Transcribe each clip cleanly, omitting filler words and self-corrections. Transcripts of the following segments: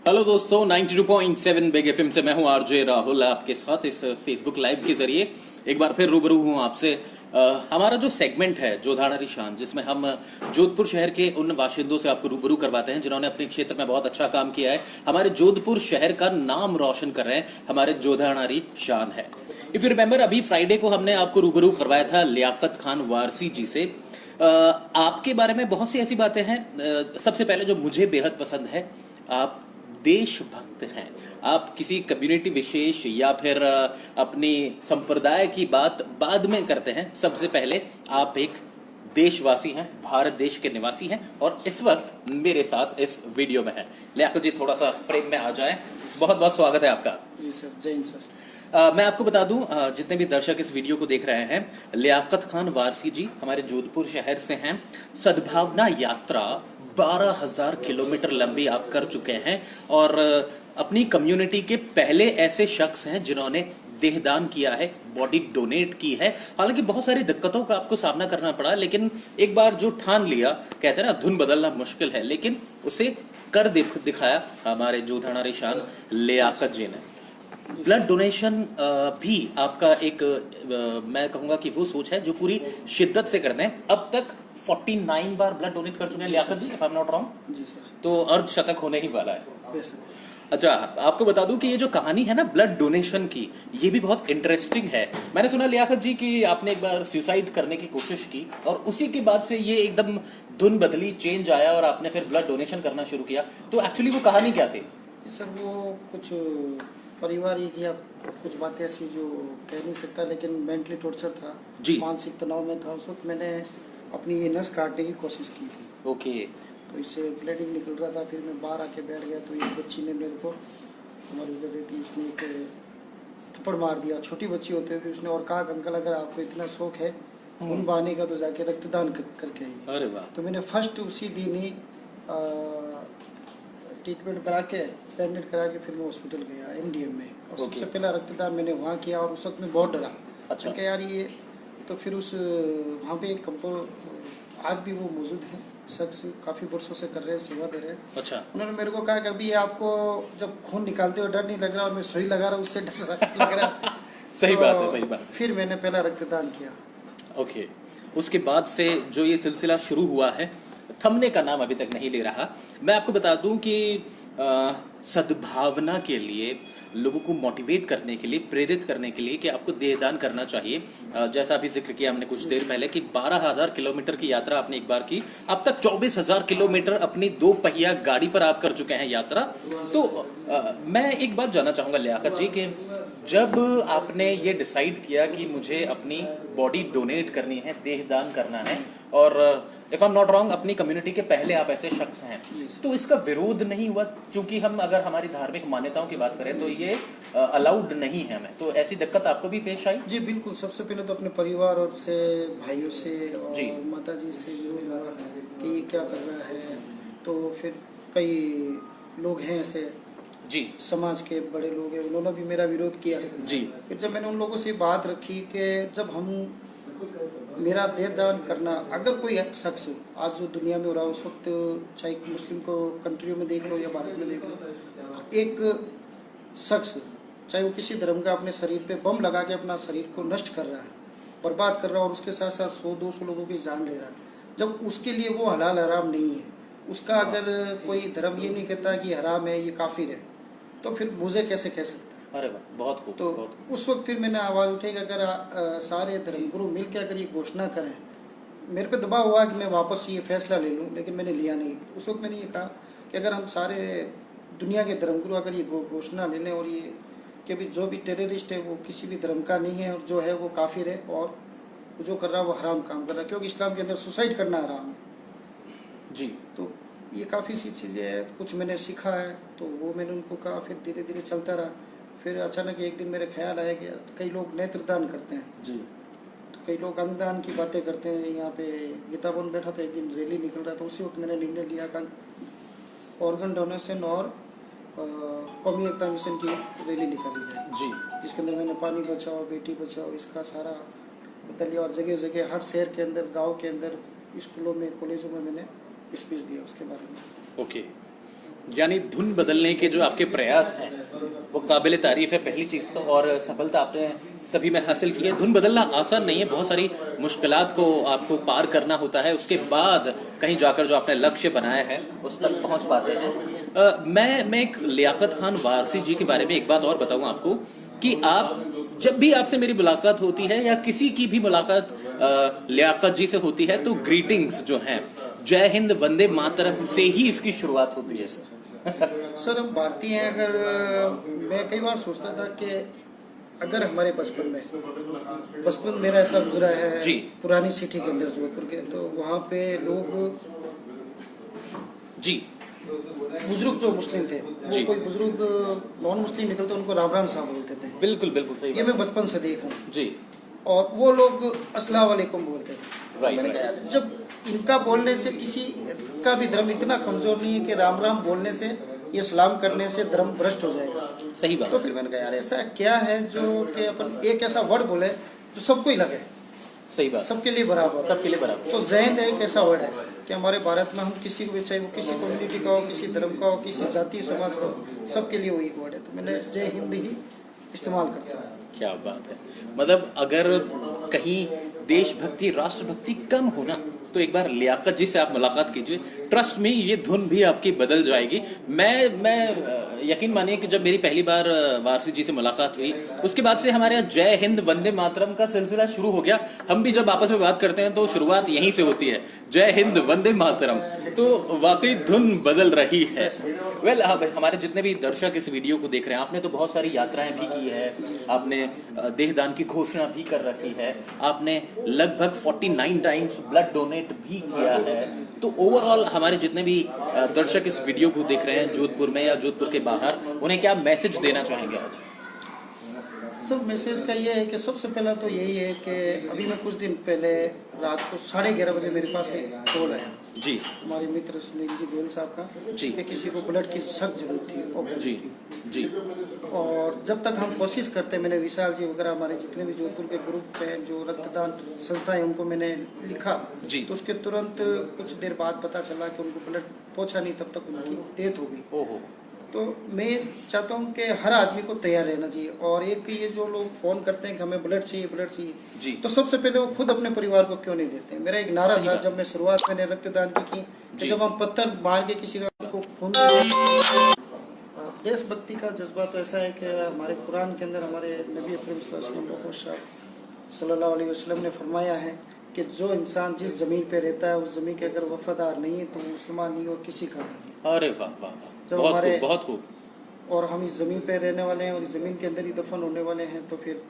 Hello दोस्तों, 92.7 big FM से मैं हूं आरजे राहुल आपके साथ इस फेसबुक लाइव के जरिए एक बार फिर रूबरू हूं आपसे। हमारा जो सेगमेंट है जोधाना शान, जिसमें हम जोधपुर शहर के उन बाशिंदों से आपको रूबरू करवाते हैं जिन्होंने अपने क्षेत्र में बहुत अच्छा काम किया है, हमारे जोधपुर शहर का नाम रोशन कर रहे हैं, हमारे जोधानारी शान है। इफ यू रिमेंबर, अभी फ्राइडे को हमने आपको रूबरू करवाया था लियाकत खान वारसी जी से। आपके बारे में बहुत सी ऐसी बातें हैं। सबसे पहले जो मुझे बेहद पसंद है, आप देशभक्त हैं। आप किसी कम्युनिटी विशेष या फिर अपनी संप्रदाय की बात बाद में करते हैं। सबसे पहले आप एक देशवासी हैं, भारत देश के निवासी हैं और इस वक्त मेरे साथ इस वीडियो में हैं। लियाकत जी, थोड़ा सा फ्रेम में आ जाएं। बहुत बहुत स्वागत है आपका। जी सर, जय हिंद सर। मैं आपको बता दूं, जितने भी दर्शक इस वीडियो को देख रहे हैं, लियाकत खान वारसी जी हमारे जोधपुर शहर से हैं। सद्भावना यात्रा 12,000 किलोमीटर लंबी आप कर चुके हैं और अपनी कम्युनिटी के पहले ऐसे शख्स हैं जिन्होंने देहदान किया है, बॉडी डोनेट की है। हालांकि बहुत सारी दिक्कतों का आपको सामना करना पड़ा, लेकिन एक बार जो ठान लिया, कहते हैं ना, धुन बदलना मुश्किल है, लेकिन उसे कर दिखाया हमारे जोधाना शान लियाकत जी ने। ब्लड डोनेशन भी आपका एक मैं कहूंगा कि वो सोच है जो पूरी शिद्दत से करते हैं। अब तक 49 बार ब्लड डोनेट कर चुके हैं Liaquat ji, if I am not wrong. जी सर। तो अर्धशतक होने ही वाला है। Yes sir. अच्छा, आपको बता दूं कि ये जो कहानी है ना ब्लड डोनेशन की, ये भी बहुत इंटरेस्टिंग है। मैंने सुना लियाकत जी कि आपने एक बार सुसाइड करने की कोशिश की और उसी के बाद से ये एकदम धुन बदली, चेंज आया और आपने फिर ब्लड डोनेशन करना शुरू किया। तो एक्चुअली वो कहानी क्या थी? सर, वो कुछ पारिवारिक या कुछ बातें ऐसी जो कह नहीं सकता, लेकिन मेंटली टॉर्चर था जी। मानसिक तनाव में था। उस वक्त मैंने अपनी ये नस काटने की कोशिश की थी। ओके। तो इससे ब्लीडिंग निकल रहा था। फिर मैं बाहर आके बैठ गया तो एक बच्ची ने मेरे को, हमारी उधर रहती, उसने एक थप्पड़ मार दिया। छोटी बच्ची होते हुए उसने, और कहा अंकल अगर आपको इतना शौक है खून बहाने का तो जाके रक्तदान करके आइए। अरे वाह। तो मैंने फर्स्ट उसी दिन ही ट्रीटमेंट करा के, पेंडेंट करा के, फिर मैं हॉस्पिटल गया एमडीएम में। और सबसे पहला रक्तदान मैंने वहाँ किया और उस वक्त मैं बहुत डरा। अच्छा। क्या यार ये, तो फिर उस वहाँ पे एक आज भी वो मौजूद है शख्स, काफ़ी वर्षों से कर रहे हैं, सेवा दे रहे हैं। अच्छा। उन्होंने मेरे को कहा कि अभी आपको जब खून निकालते हुए डर नहीं लग रहा और मैं सुई लगा रहा हूँ उससे डर लग रहा। सही तो बात है, सही बात। फिर मैंने पहला रक्तदान किया। ओके। उसके बाद से जो ये सिलसिला शुरू हुआ है, थमने का नाम अभी तक नहीं ले रहा। मैं आपको बता दूं कि सद्भावना के लिए, लोगों को मोटिवेट करने के लिए, प्रेरित करने के लिए कि आपको देहदान करना चाहिए। जैसा अभी जिक्र किया हमने कुछ देर पहले कि 12,000 किलोमीटर की यात्रा आपने एक बार की, अब तक 24,000 किलोमीटर अपनी 2 पहिया गाड़ी पर आप कर चुके हैं यात्रा। तो मैं एक बात जानना चाहूंगा लियाकत जी कि जब आपने ये डिसाइड किया कि मुझे अपनी बॉडी डोनेट करनी है, देहदान करना है, और if I am not wrong अपनी कम्युनिटी के पहले आप ऐसे शख्स हैं, तो इसका विरोध नहीं हुआ? क्योंकि हम अगर हमारी धार्मिक मान्यताओं की बात करें तो ये अलाउड नहीं है हमें, तो ऐसी दिक्कत आपको भी पेश आई? जी बिल्कुल। सबसे पहले तो अपने परिवार और से, भाइयों से और जी। माता जी से जरूर हुआ कि ये क्या कर रहा है। तो फिर कई लोग हैं ऐसे, जी, समाज के बड़े लोग हैं, उन्होंने भी मेरा विरोध किया। जी। फिर जब मैंने उन लोगों से बात रखी कि जब हम मेरा देहदान करना, अगर कोई शख्स आज जो दुनिया में हो रहा है उस वक्त, चाहे मुस्लिम को कंट्रियों में देख लो या भारत में देख लो, एक शख्स चाहे वो किसी धर्म का अपने शरीर पे बम लगा के अपना शरीर को नष्ट कर रहा है, बर्बाद कर रहा है, और उसके साथ साथ 100-200 लोगों की जान ले रहा है, जब उसके लिए वो हलाल हराम नहीं है, उसका अगर कोई धर्म ये नहीं कहता कि हराम है, ये काफिर है, तो फिर मुझे कैसे कह सकता है? अरे वाह, बहुत खूब। तो बहुत खूब। उस वक्त फिर मैंने आवाज़ उठाई कि अगर सारे धर्मगुरु मिलकर अगर ये घोषणा करें, मेरे पे दबाव हुआ कि मैं वापस ये फैसला ले लूं, लेकिन मैंने लिया नहीं। उस वक्त मैंने ये कहा कि अगर हम सारे दुनिया के धर्मगुरु अगर ये घोषणा ले लें, और ये कि भी जो भी टेररिस्ट है वो किसी भी धर्म का नहीं है, और जो है वो काफिर है, और जो कर रहा है वो हराम काम कर रहा है, क्योंकि इस्लाम के अंदर सुसाइड करना हराम है। जी। तो ये काफ़ी सी चीज़ें हैं, कुछ मैंने सीखा है, तो वो मैंने उनको कहा। फिर धीरे धीरे चलता रहा। फिर अचानक एक दिन मेरे ख्याल आया कि कई लोग नेत्रदान करते हैं, जी। तो कई लोग अंगदान की बातें करते हैं। यहाँ पे गीता भवन बैठा था, एक दिन रैली निकल रहा था, उसी वक्त मैंने निर्णय लिया कि ऑर्गन डोनेशन और कौमी एकता मिशन की रैली निकाली जाए, जी। जिसके अंदर मैंने पानी बचाओ, बेटी बचाओ, इसका सारा बदल लिया। और जगह जगह हर शहर के अंदर, गाँव के अंदर, स्कूलों में, कॉलेजों में मैंने स्पीच दिया उसके बारे में। ओके। यानी धुन बदलने के जो आपके प्रयास हैं वो काबिल तारीफ है पहली चीज़ तो, और सफलता आपने सभी में हासिल की है। धुन बदलना आसान नहीं है, बहुत सारी मुश्किलात को आपको पार करना होता है, उसके बाद कहीं जाकर जो आपने लक्ष्य बनाया है उस तक पहुंच पाते हैं। मैं एक लियाकत खान वारसी जी के बारे में एक बात और बताऊं आपको कि आप जब भी आपसे मेरी मुलाकात होती है या किसी की भी मुलाकात लियाकत जी से होती है तो ग्रीटिंग्स जो हैं जय हिंद वंदे मातरम से ही इसकी शुरुआत होती है। सर हम भारतीय हैं। अगर मैं कई बार सोचता था कि अगर हमारे बचपन मेरा ऐसा गुजरा है जी। पुरानी सिटी के अंदर जोधपुर के, तो वहाँ पे लोग जी बुजुर्ग जो मुस्लिम थे वो कोई बुजुर्ग नॉन मुस्लिम निकलते उनको राम राम साहब बोलते थे। बिल्कुल बिल्कुल सही ये मैं बचपन से देख हूँ जी। और वो लोग अस्सलाम वालेकुम बोलते थे। राइट, मैंने कहा यार, जब इनका बोलने से किसी का भी धर्म इतना कमजोर नहीं है कि राम राम बोलने से ये सलाम करने से धर्म भ्रष्ट हो जाएगा। सही बात। तो फिर मैंने कहा यार ऐसा क्या है जो कि अपन एक ऐसा वर्ड बोले जो सबको ही लगे, सही बात, सबके लिए बराबर। सबके लिए बराबर। तो जय हिंद एक ऐसा वर्ड है कि हमारे भारत में हम किसी को भी, चाहे वो किसी कम्युनिटी का हो, किसी धर्म का हो, किसी जाति समाज का हो, सबके लिए वही वर्ड है। तो मैंने जय हिंद ही इस्तेमाल करता हूँ। क्या बात है। मतलब अगर कहीं देशभक्ति राष्ट्रभक्ति कम हो ना तो एक बार लियाकत जी से आप मुलाकात कीजिए, ट्रस्ट में ये धुन भी आपकी बदल जाएगी। मैं यकीन मानिए कि जब मेरी पहली बार वारसी जी से मुलाकात हुई उसके बाद से हमारे यहाँ जय हिंद वंदे मातरम का सिलसिला शुरू हो गया। हम भी जब आपस में बात करते हैं तो शुरुआत यहीं से होती है, जय हिंद वंदे मातरम। तो वाकई धुन बदल रही है। वेल हमारे जितने भी दर्शक इस वीडियो को देख रहे हैं, आपने तो बहुत सारी यात्राएं भी की है, आपने देहदान की घोषणा भी कर रखी है, आपने लगभग 49 टाइम्स ब्लड डोनेट भी किया है। तो ओवरऑल हमारे जितने भी दर्शक इस वीडियो को देख रहे हैं जोधपुर में या जोधपुर के बाहर, उन्हें क्या मैसेज देना चाहेंगे आज? सब मैसेज का ये है कि सबसे पहला तो यही है कि अभी मैं कुछ दिन पहले रात को 11:30 बजे मेरे पास एक कॉल आया जी, हमारे मित्र सुनील जी गोयल साहब का जी, कि किसी को ब्लड की सख्त जरूरत थी जी जी। और जब तक हम कोशिश करते हैं, मैंने विशाल जी वगैरह हमारे जितने भी जोधपुर के ग्रुप हैं जो रक्तदान संस्था है उनको मैंने लिखा जी। तो उसके तुरंत कुछ देर बाद पता चला कि उनको ब्लड पहुंचा नहीं, तब तक उनकी डेथ हो गई। ओहो। तो मैं चाहता हूँ कि हर आदमी को तैयार रहना चाहिए। और एक ये जो लोग फोन करते हैं कि हमें ब्लड चाहिए जी, तो सबसे पहले वो खुद अपने परिवार को क्यों नहीं देते हैं। मेरा एक नारा था जब मैं शुरुआत मैंने रक्तदान की कि जब हम पत्थर मार के किसी का को खून देशभक्ति का जज्बा तो ऐसा है कि हमारे कुरान के अंदर हमारे नबी अकरम सल्लल्लाहु अलैहि वसल्लम ने फरमाया है कि जो इंसान जिस ज़मीन पे रहता है उस ज़मीन के अगर वफादार नहीं है तो मुसलमान नहीं और किसी का नहीं। अरे वाह वाह, जब बहुत हमारे खूब, बहुत खूब। और हम इस ज़मीन पे रहने वाले हैं और इस ज़मीन के अंदर ही दफन होने वाले हैं, तो फिर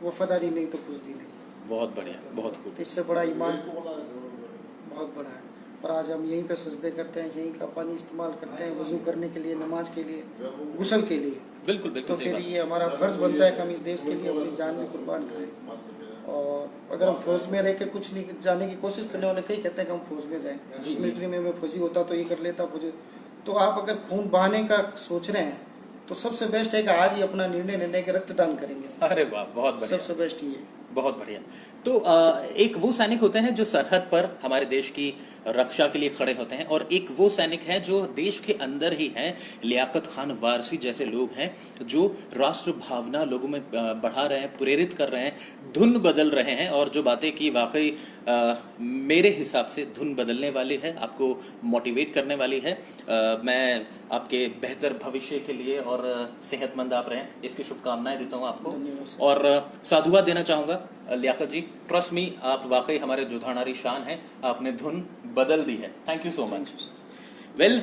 वफादारी नहीं तो कुछ भी नहीं। बहुत बढ़िया, बहुत खूब। तो इससे बड़ा ईमान बहुत बड़ा है। और आज हम यहीं पे सजदे करते हैं, यहीं का पानी इस्तेमाल करते हैं वज़ू करने के लिए, नमाज के लिए, गुस्ल के लिए। बिल्कुल बिल्कुल तो सही फिर बात। ये हमारा फ़र्ज़ बनता है कि हम इस देश के लिए अपनी जान भी कुर्बान करें। और अगर हम फौज में रह के कुछ नहीं जाने की कोशिश करने वाले कई कहते हैं कि हम फौज में जाएं, मिलिट्री में मैं फौजी होता तो ये कर लेता फौजी। तो आप अगर खून बहाने का सोच रहे हैं तो सबसे बेस्ट है कि आज ही अपना निर्णय लेने के रक्तदान करेंगे। अरे वाह, बहुत बढ़िया, सबसे बेस्ट ये। बहुत बढ़िया। तो एक वो सैनिक होते हैं जो सरहद पर हमारे देश की रक्षा के लिए खड़े होते हैं, और एक वो सैनिक है जो देश के अंदर ही हैं, लियाकत खान वारसी जैसे लोग हैं जो राष्ट्र भावना लोगों में बढ़ा रहे हैं, प्रेरित कर रहे हैं, धुन बदल रहे हैं। और जो बातें की वाकई मेरे हिसाब से धुन बदलने वाली है, आपको मोटिवेट करने वाली है। मैं आपके बेहतर भविष्य के लिए और सेहतमंद आप रहें इसकी शुभकामनाएं देता हूं आपको, और साधुवाद देना चाहूँगा लियाकत जी। ट्रस्ट मी, आप वाकई हमारे जोधाणारी शान हैं, आपने धुन बदल दी है। Thank you so much. Well,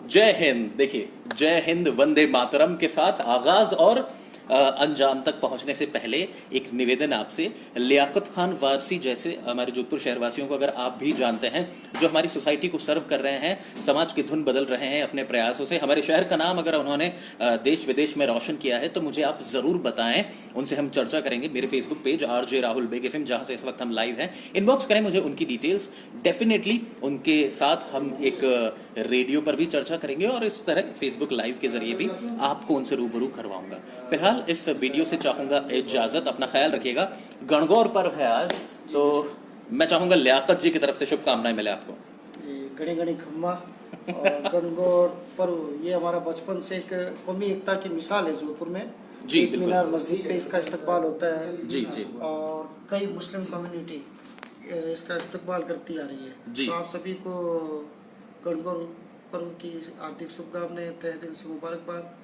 जय हिंद। देखिए, जय हिंद वंदे मातरम के साथ आगाज और अंजाम तक पहुंचने से पहले एक निवेदन आपसे, लियाकत खान वारसी जैसे हमारे जोधपुर शहरवासियों को अगर आप भी जानते हैं जो हमारी सोसाइटी को सर्व कर रहे हैं, समाज की धुन बदल रहे हैं अपने प्रयासों से, हमारे शहर का नाम अगर उन्होंने देश विदेश में रोशन किया है तो मुझे आप जरूर बताएं, उनसे हम चर्चा करेंगे। मेरे Facebook page RJ Rahul Baig FM जहां से इस वक्त हम लाइव हैं, इनबॉक्स करें मुझे उनकी डिटेल्स। डेफिनेटली उनके साथ हम एक रेडियो पर भी चर्चा करेंगे और इस तरह फेसबुक लाइव के जरिए भी आपको उनसे रूबरू करवाऊंगा। फिलहाल इस वीडियो से चाहूंगा इजाजत, अपना ख्याल रखिएगा। गणगौर पर्व है आज, तो मैं चाहूंगा लियाकत जी की तरफ से शुभकामनाएं मिले आपको। घड़ी घड़ी खम्मा और गणगौर पर्व ये हमारा बचपन से एक कौमी एकता की मिसाल है जोधपुर में। जी, ईद बिल्कुल। मीनार मस्जिद पे इसका इस्तकबाल होता है जी जी और कई मुस्लिम कम्युनिटी इसका इस्तकबाल करती आ रही है। जी। तो आप सभी को गणगौर पर्व की हार्दिक शुभकामनाएं, तहे दिल से मुबारकबाद।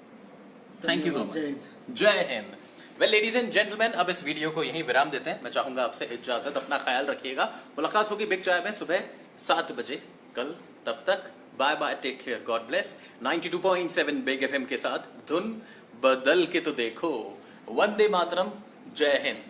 थैंक यू सो धन्यवाद, मच। जय हिंद। जय Hind. Well ladies and gentleman, अब इस वीडियो को यहीं विराम देते हैं। मैं चाहूंगा आपसे इजाजत, अपना ख्याल रखिएगा। मुलाकात होगी बिग चाय में सुबह 7 बजे कल। तब तक bye bye, take care, God bless. 92.7 big FM के साथ धुन बदल के तो देखो। वंदे मातरम, जय हिंद।